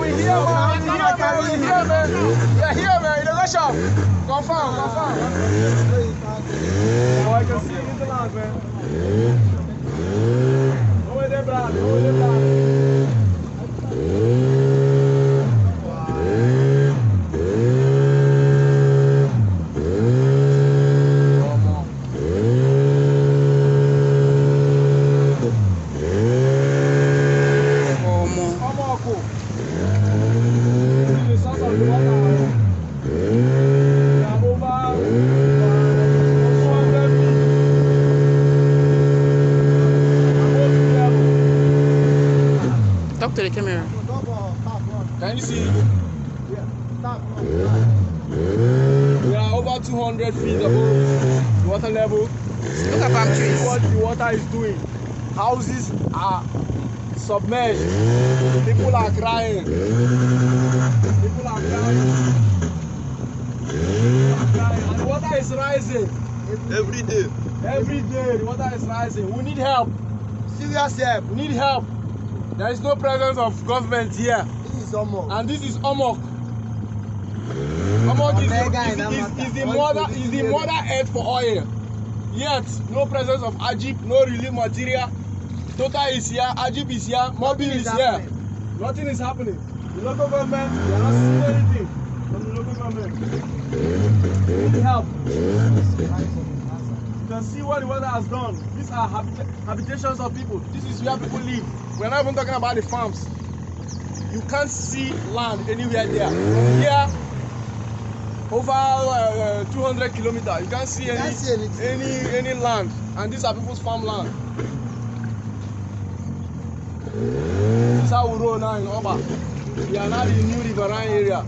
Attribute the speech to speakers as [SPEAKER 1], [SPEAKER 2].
[SPEAKER 1] we here, man. We here, man. We're here, man. In the shop. Confirm. Oh, I can see in the land, man. Over there, Brad. Over there, Brad.
[SPEAKER 2] Talk to the camera.
[SPEAKER 1] Can you see? We are over 200 feet above water level.
[SPEAKER 2] Look at palm trees.
[SPEAKER 1] See what the water is doing. Houses are submerged. People are crying. People are crying. And the water is rising.
[SPEAKER 3] Every day.
[SPEAKER 1] Every day the water is rising. We need help.
[SPEAKER 3] Serious help.
[SPEAKER 1] We need help. There is no presence of government here.
[SPEAKER 3] This is Omok.
[SPEAKER 1] And this is Omok. Omok is the mother earth for oil. Yet, no presence of Ajib, no relief material. Total is here, Ajib is here, Mobil is here. Nothing is happening. The local government, they are not seeing anything from the local government. We need help. You can see what the water has done. These are habitations of people. This is where people live. We're not even talking about the farms. You can't see land anywhere there. From here, over 200 kilometers, you can't see any land. And these are people's farmland. This is how we roll now in Oba. We are now in the new riverine area.